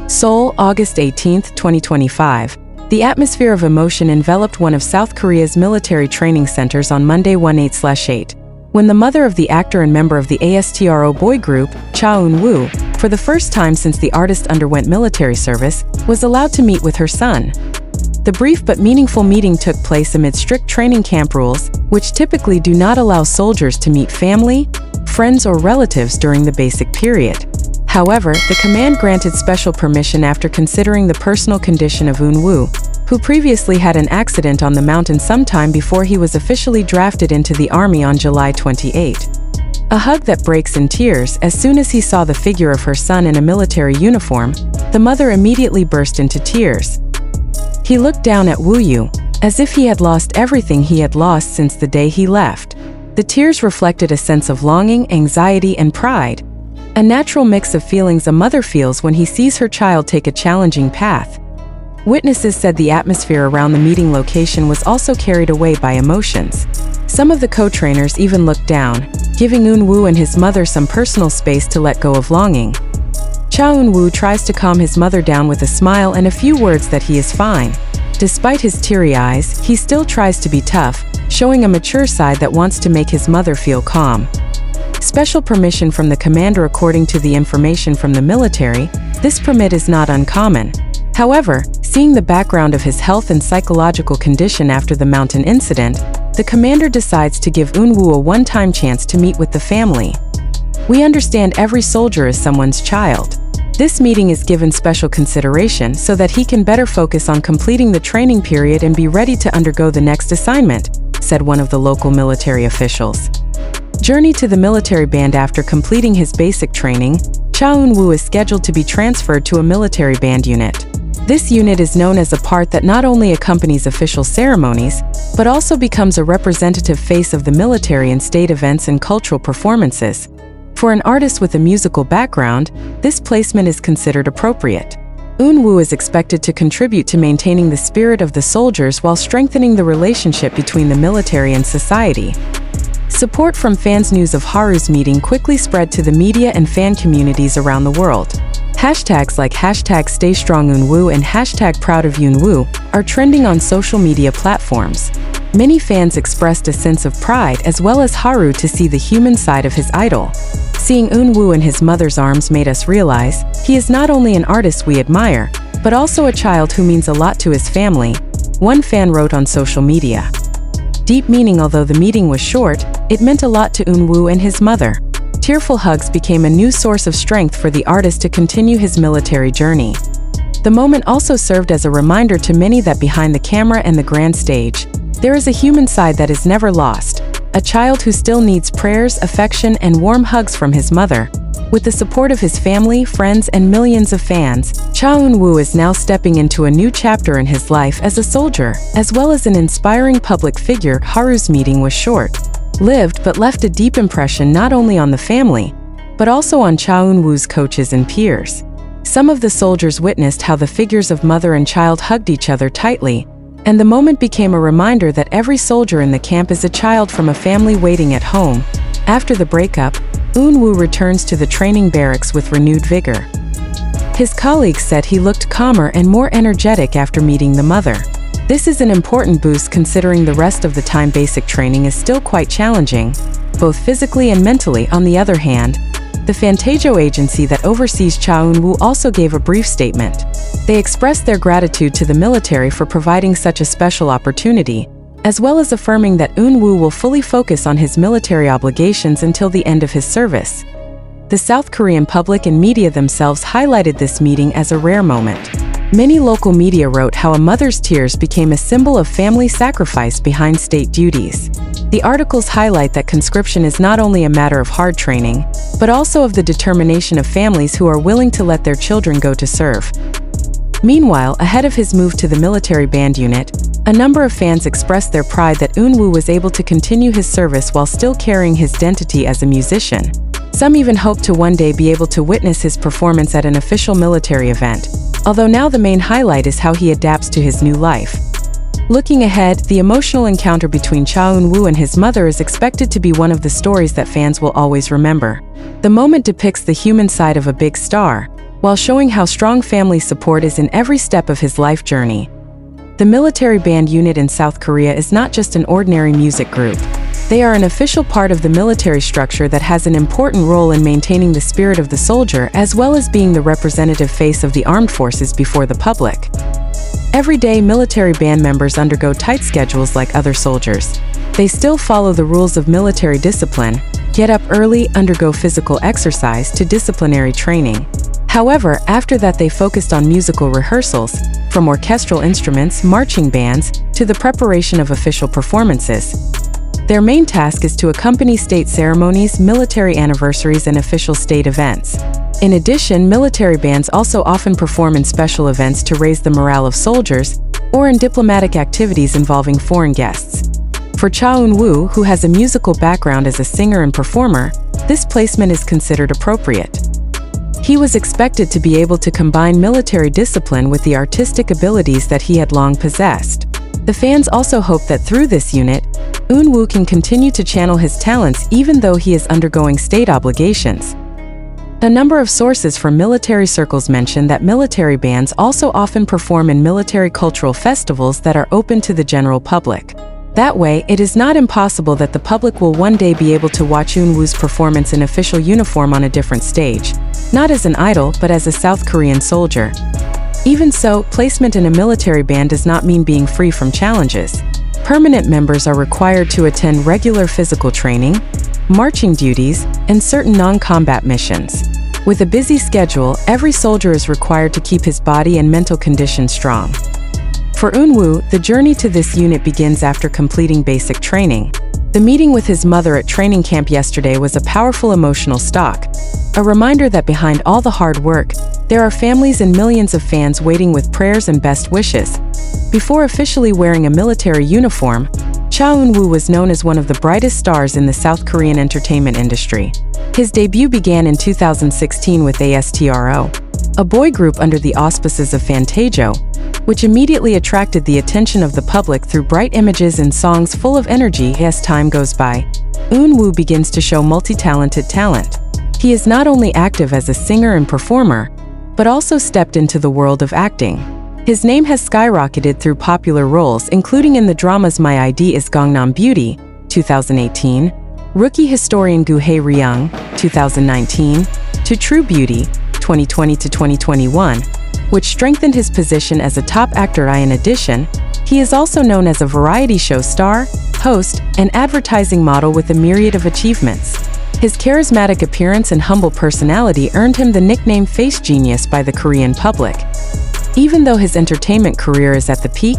Seoul, August 18, 2025. The atmosphere of emotion enveloped one of South Korea's military training centers on Monday 18/8, when the mother of the actor and member of the ASTRO boy group, Cha Eun-woo, for the first time since the artist underwent military service, was allowed to meet with her son. The brief but meaningful meeting took place amid strict training camp rules, which typically do not allow soldiers to meet family, friends, or relatives during the basic period. However, the command granted special permission after considering the personal condition of Eun-woo, who previously had an accident on the mountain sometime before he was officially drafted into the army on July 28. A hug that breaks in tears. As soon as he saw the figure of her son in a military uniform, the mother immediately burst into tears. He looked down at Woo-yu, as if he had lost everything he had lost since the day he left. The tears reflected a sense of longing, anxiety, and pride, a natural mix of feelings a mother feels when he sees her child take a challenging path. Witnesses said the atmosphere around the meeting location was also carried away by emotions. Some of the co-trainers even looked down, giving Eun-woo and his mother some personal space to let go of longing. Cha Eun-woo tries to calm his mother down with a smile and a few words that he is fine. Despite his teary eyes, he still tries to be tough, showing a mature side that wants to make his mother feel calm. Special permission from the commander. According to the information from the military, this permit is not uncommon. However, seeing the background of his health and psychological condition after the mountain incident, the commander decides to give Eun-woo a one-time chance to meet with the family. We understand every soldier is someone's child. This meeting is given special consideration so that he can better focus on completing the training period and be ready to undergo the next assignment, said one of the local military officials. Journey to the military band. After completing his basic training, Cha Eun-woo is scheduled to be transferred to a military band unit. This unit is known as a part that not only accompanies official ceremonies, but also becomes a representative face of the military in state events and cultural performances. For an artist with a musical background, this placement is considered appropriate. Eun-woo is expected to contribute to maintaining the spirit of the soldiers while strengthening the relationship between the military and society. Support from fans. News of Haru's meeting quickly spread to the media and fan communities around the world. Hashtags like #StayStrongEunwoo and #ProudOfEunwoo are trending on social media platforms. Many fans expressed a sense of pride as well as Haru to see the human side of his idol. Seeing Eun-woo in his mother's arms made us realize he is not only an artist we admire, but also a child who means a lot to his family, one fan wrote on social media. Deep meaning. Although the meeting was short, it meant a lot to Eun-woo and his mother. Tearful hugs became a new source of strength for the artist to continue his military journey. The moment also served as a reminder to many that behind the camera and the grand stage, there is a human side that is never lost, a child who still needs prayers, affection, and warm hugs from his mother. With the support of his family, friends, and millions of fans, Cha Eun-woo is now stepping into a new chapter in his life as a soldier, as well as an inspiring public figure. Haru's meeting was short-lived but left a deep impression not only on the family, but also on Cha Eun-woo's coaches and peers. Some of the soldiers witnessed how the figures of mother and child hugged each other tightly, and the moment became a reminder that every soldier in the camp is a child from a family waiting at home. After the breakup, Eun-woo returns to the training barracks with renewed vigor. His colleagues said he looked calmer and more energetic after meeting the mother. This is an important boost considering the rest of the time basic training is still quite challenging, both physically and mentally. On the other hand, the Fantajo agency that oversees Cha Eun-woo also gave a brief statement. They expressed their gratitude to the military for providing such a special opportunity, as well as affirming that Eun-woo will fully focus on his military obligations until the end of his service. The South Korean public and media themselves highlighted this meeting as a rare moment. Many local media wrote how a mother's tears became a symbol of family sacrifice behind state duties. The articles highlight that conscription is not only a matter of hard training, but also of the determination of families who are willing to let their children go to serve. Meanwhile, ahead of his move to the military band unit, a number of fans expressed their pride that Eun-woo was able to continue his service while still carrying his identity as a musician. Some even hoped to one day be able to witness his performance at an official military event, although now the main highlight is how he adapts to his new life. Looking ahead, the emotional encounter between Cha Eun-woo and his mother is expected to be one of the stories that fans will always remember. The moment depicts the human side of a big star, while showing how strong family support is in every step of his life journey. The military band unit in South Korea is not just an ordinary music group. They are an official part of the military structure that has an important role in maintaining the spirit of the soldier as well as being the representative face of the armed forces before the public. Every day, military band members undergo tight schedules like other soldiers. They still follow the rules of military discipline, get up early, undergo physical exercise to disciplinary training. However, after that they focused on musical rehearsals, from orchestral instruments, marching bands, to the preparation of official performances. Their main task is to accompany state ceremonies, military anniversaries, and official state events. In addition, military bands also often perform in special events to raise the morale of soldiers, or in diplomatic activities involving foreign guests. For Cha Eun-woo, who has a musical background as a singer and performer, this placement is considered appropriate. He was expected to be able to combine military discipline with the artistic abilities that he had long possessed. The fans also hope that through this unit, Eun-woo can continue to channel his talents even though he is undergoing state obligations. A number of sources from military circles mention that military bands also often perform in military cultural festivals that are open to the general public. That way, it is not impossible that the public will one day be able to watch Eun-woo's performance in official uniform on a different stage, not as an idol but as a South Korean soldier. Even so, placement in a military band does not mean being free from challenges. Permanent members are required to attend regular physical training, marching duties, and certain non-combat missions. With a busy schedule, every soldier is required to keep his body and mental condition strong. For Eun-woo, the journey to this unit begins after completing basic training. The meeting with his mother at training camp yesterday was a powerful emotional stock, a reminder that behind all the hard work, there are families and millions of fans waiting with prayers and best wishes. Before officially wearing a military uniform, Cha Eun-woo was known as one of the brightest stars in the South Korean entertainment industry. His debut began in 2016 with ASTRO, a boy group under the auspices of Fantajo, which immediately attracted the attention of the public through bright images and songs full of energy. As time goes by, Eun-woo begins to show multi-talented talent. He is not only active as a singer and performer, but also stepped into the world of acting. His name has skyrocketed through popular roles including in the dramas My ID is Gangnam Beauty, 2018, Rookie Historian Gu Hae Ryung, 2019, to True Beauty, 2020-2021, which strengthened his position as a top actor. In addition, he is also known as a variety show star, host, and advertising model with a myriad of achievements. His charismatic appearance and humble personality earned him the nickname Face Genius by the Korean public. Even though his entertainment career is at the peak,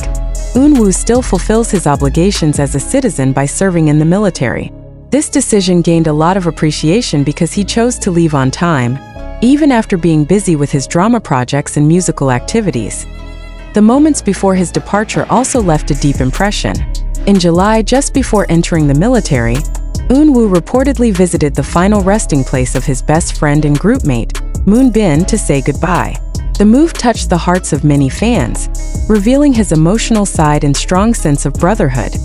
Eun-woo still fulfills his obligations as a citizen by serving in the military. This decision gained a lot of appreciation because he chose to leave on time, even after being busy with his drama projects and musical activities. The moments before his departure also left a deep impression. In July, just before entering the military, Eun-woo reportedly visited the final resting place of his best friend and groupmate, Moon Bin, to say goodbye. The move touched the hearts of many fans, revealing his emotional side and strong sense of brotherhood.